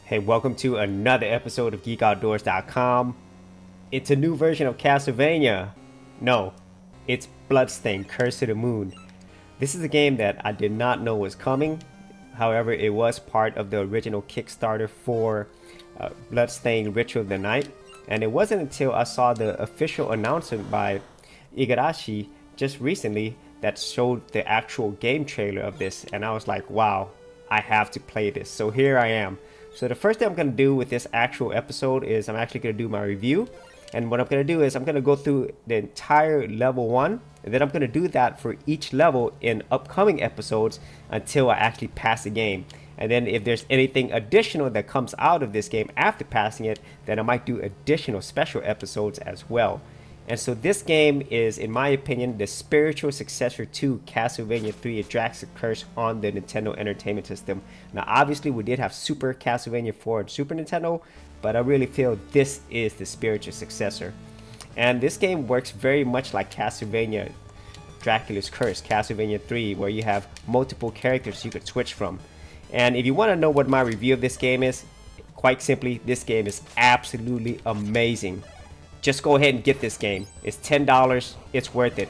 Hey, welcome to another episode of Geekoutdoors.com. It's a new version of Castlevania. No, it's Bloodstained, Curse of the Moon. This is a game that I did not know was coming. However, it was part of the original Kickstarter for Bloodstained Ritual of the Night. And it wasn't until I saw the official announcement by Igarashi just recently that showed the actual game trailer of this. And I was like, wow, I have to play this. So here I am. So the first thing I'm going to do with this actual episode is I'm actually going to do my review. And what I'm going to do is I'm going to go through the entire level 1. And then I'm going to do that for each level in upcoming episodes until I actually pass the game. And then if there's anything additional that comes out of this game after passing it, then I might do additional special episodes as well. And so this game is, in my opinion, the spiritual successor to Castlevania 3: Drax's Curse on the Nintendo Entertainment System. Now, obviously, we did have Super Castlevania 4 and Super Nintendo, but I really feel this is the spiritual successor. And this game works very much like Castlevania Dracula's Curse, Castlevania 3, where you have multiple characters you could switch from. And if you want to know what my review of this game is, quite simply, this game is absolutely amazing. Just go ahead and get this game. It's $10. It's worth it.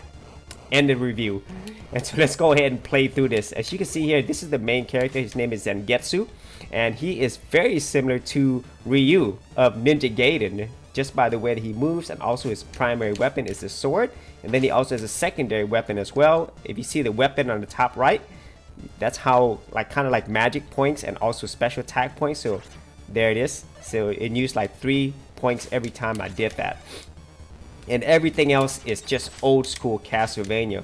End of review. And so let's go ahead and play through this. As you can see here, this is the main character. His name is Zangetsu. And he is very similar to Ryu of Ninja Gaiden, just by the way that he moves. And also his primary weapon is the sword. And then he also has a secondary weapon as well. If you see the weapon on the top right, that's how, kind of like magic points and also special attack points. So there it is. So it used like 3 points every time I did that. And everything else is just old school Castlevania.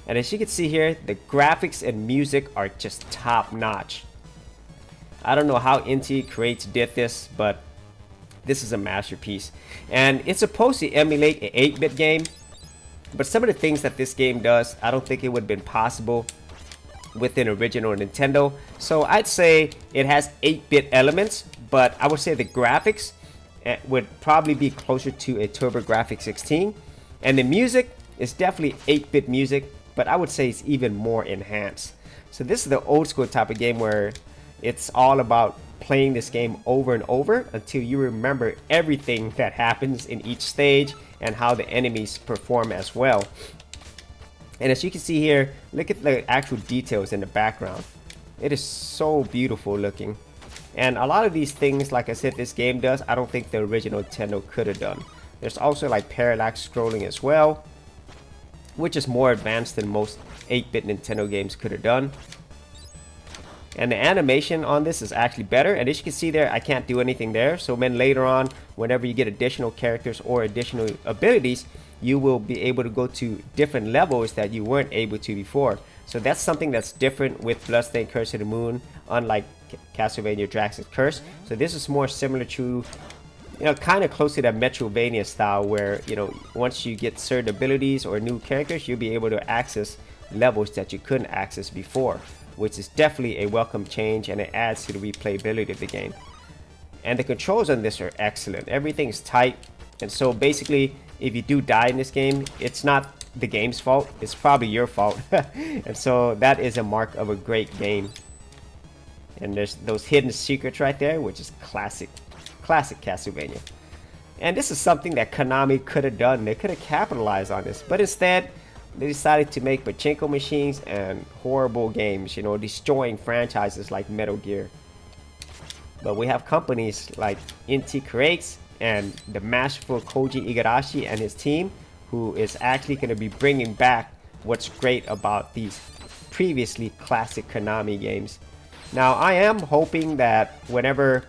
And as you can see here, the graphics and music are just top notch. I don't know how Inti did this, but this is a masterpiece. And it's supposed to emulate an 8-bit game, but some of the things that this game does, I don't think it would have been possible with an original Nintendo. So I'd say it has 8-bit elements, but I would say the graphics would probably be closer to a TurboGrafx 16, and the music is definitely 8-bit music, but I would say it's even more enhanced. So this is the old school type of game where it's all about playing this game over and over until you remember everything that happens in each stage and how the enemies perform as well. And as you can see here, look at the actual details in the background. It is so beautiful looking. And a lot of these things, like I said, this game does, I don't think the original Nintendo could have done. There's also like parallax scrolling as well, which is more advanced than most 8-bit Nintendo games could have done. And the animation on this is actually better. And as you can see there, I can't do anything there. So then later on, whenever you get additional characters or additional abilities, you will be able to go to different levels that you weren't able to before. So that's something that's different with Bloodstained Curse of the Moon, unlike Castlevania Drax's Curse. So this is more similar to, kind of close to that Metroidvania style where, once you get certain abilities or new characters, you'll be able to access levels that you couldn't access before, which is definitely a welcome change, and it adds to the replayability of the game. And the controls on this are excellent. Everything is tight. And so basically, if you do die in this game, it's not the game's fault, it's probably your fault. And so that is a mark of a great game. And there's those hidden secrets right there, which is classic Castlevania. And this is something that Konami could have done. They could have capitalized on this, but instead they decided to make pachinko machines and horrible games, destroying franchises like Metal Gear. But we have companies like Inti and the masterful Koji Igarashi and his team, who is actually going to be bringing back what's great about these previously classic Konami games. Now, I am hoping that whenever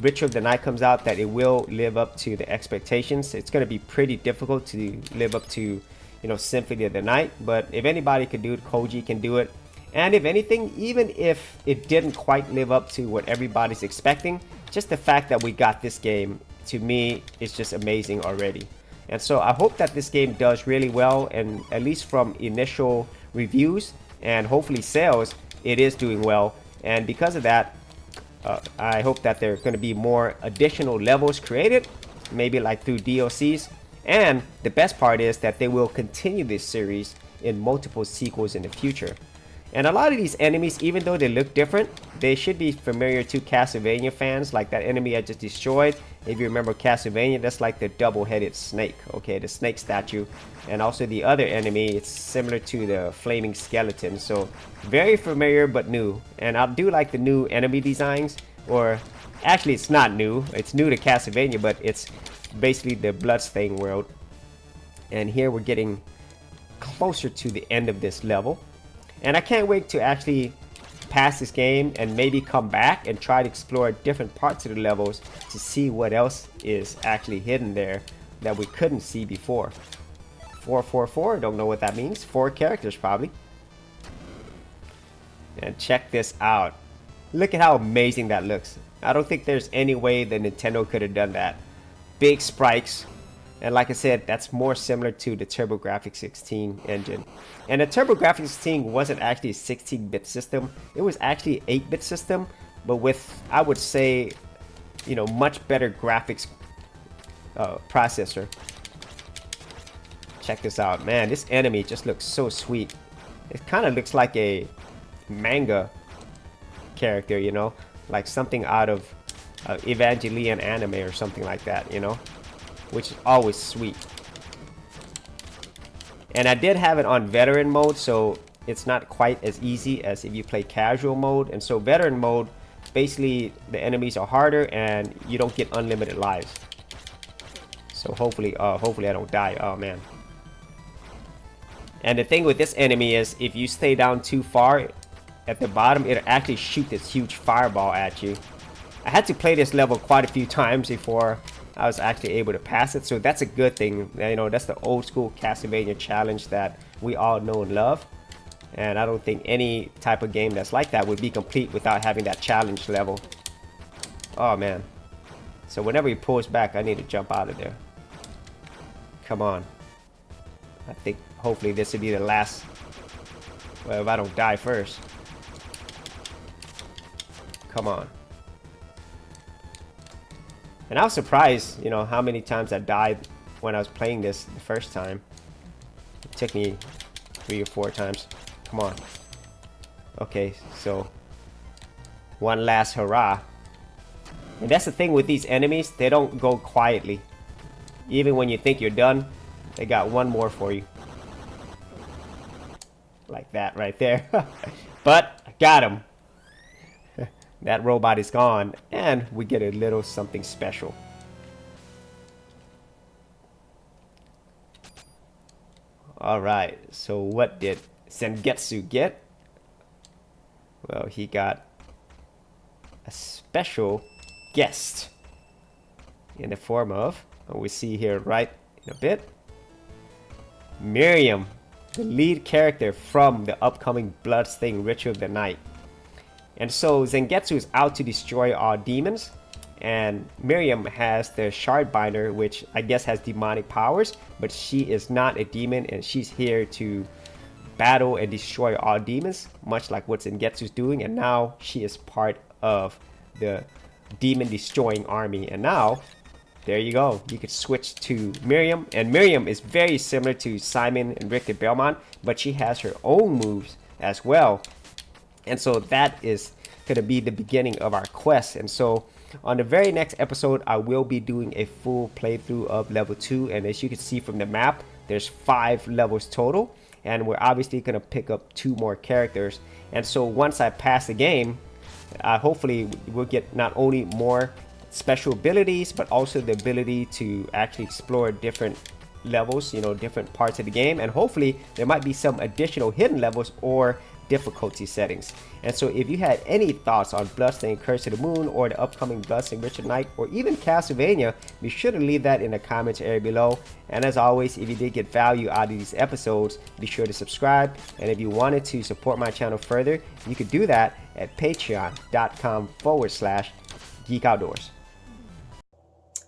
Ritual of the Night comes out, that it will live up to the expectations. It's going to be pretty difficult to live up to, Symphony of the Night. But if anybody can do it, Koji can do it. And if anything, even if it didn't quite live up to what everybody's expecting, just the fact that we got this game, to me, is just amazing already. And so I hope that this game does really well, and at least from initial reviews and hopefully sales, it is doing well. And because of that, I hope that there are going to be more additional levels created, maybe like through DLCs. And the best part is that they will continue this series in multiple sequels in the future. And a lot of these enemies, even though they look different, they should be familiar to Castlevania fans, like that enemy I just destroyed. If you remember Castlevania, that's like the double-headed snake, okay, the snake statue. And also the other enemy, it's similar to the flaming skeleton. So very familiar but new. And I do like the new enemy designs, or actually it's not new, it's new to Castlevania, but it's basically the Bloodstained world. And here we're getting closer to the end of this level. And I can't wait to actually pass this game and maybe come back and try to explore different parts of the levels to see what else is actually hidden there that we couldn't see before. 444, don't know what that means. 4 characters probably. And check this out. Look at how amazing that looks. I don't think there's any way that Nintendo could have done that. Big sprites. And like I said, that's more similar to the TurboGrafx 16 engine. And the TurboGrafx 16 wasn't actually a 16-bit system. It was actually an 8-bit system, but with, I would say, you know, much better graphics processor. Check this out, man. This enemy just looks so sweet. It kind of looks like a manga character, you know, like something out of Evangelion anime or something like that, you know, which is always sweet. And I did have it on veteran mode, so it's not quite as easy as if you play casual mode. And so veteran mode, basically the enemies are harder and you don't get unlimited lives. So hopefully I don't die. Oh man. And the thing with this enemy is if you stay down too far at the bottom, it'll actually shoot this huge fireball at you. I had to play this level quite a few times before I was actually able to pass it, so that's a good thing. You know, that's the old school Castlevania challenge that we all know and love. And I don't think any type of game that's like that would be complete without having that challenge level. Oh man. So whenever he pulls back, I need to jump out of there. Come on. I think hopefully this will be the last. Well, if I don't die first. Come on. And I was surprised, you know, how many times I died when I was playing this the first time. It took me 3 or 4 times. Come on. Okay, so one last hurrah. And that's the thing with these enemies, they don't go quietly. Even when you think you're done, they got one more for you. Like that right there. But I got him. That robot is gone, and we get a little something special. Alright, so what did Zangetsu get? Well, he got a special guest in the form of, we see here right in a bit, Miriam, the lead character from the upcoming Bloodstained Ritual of the Night. And so Zangetsu is out to destroy all demons, and Miriam has the Shardbinder, which I guess has demonic powers, but she is not a demon, and she's here to battle and destroy all demons, much like what Zangetsu's doing. And now she is part of the demon destroying army. And now there you go, you could switch to Miriam, and Miriam is very similar to Simon and Richter Belmont, but she has her own moves as well. And so that is going to be the beginning of our quest. And so on the very next episode, I will be doing a full playthrough of level 2. And as you can see from the map, there's 5 levels total. And we're obviously going to pick up 2 more characters. And so once I pass the game, hopefully we'll get not only more special abilities, but also the ability to actually explore different levels, you know, different parts of the game. And hopefully there might be some additional hidden levels or difficulty settings. And so if you had any thoughts on Bloodstained Curse of the Moon or the upcoming Bloodstained Ritual Night or even Castlevania, be sure to leave that in the comments area below. And as always, if you did get value out of these episodes, be sure to subscribe. And if you wanted to support my channel further, you could do that at patreon.com/Geekoutdoors.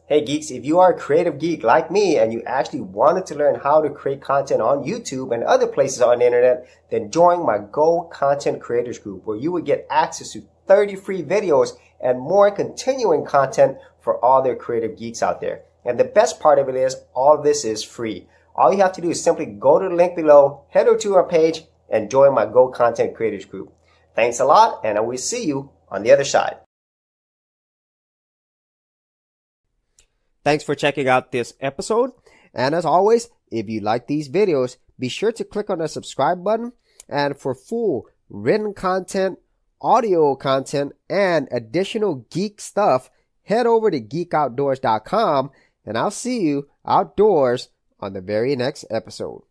Hey geeks, if you are a creative geek like me and you actually wanted to learn how to create content on YouTube and other places on the internet, then join my Go Content Creators group, where you would get access to 30 free videos and more continuing content for all their creative geeks out there. And the best part of it is all of this is free. All you have to do is simply go to the link below, head over to our page, and join my Go Content Creators group. Thanks a lot, and I will see you on the other side. Thanks for checking out this episode. And as always, if you like these videos, be sure to click on the subscribe button. And for full written content, audio content, and additional geek stuff, head over to Geekoutdoors.com, and I'll see you outdoors on the very next episode.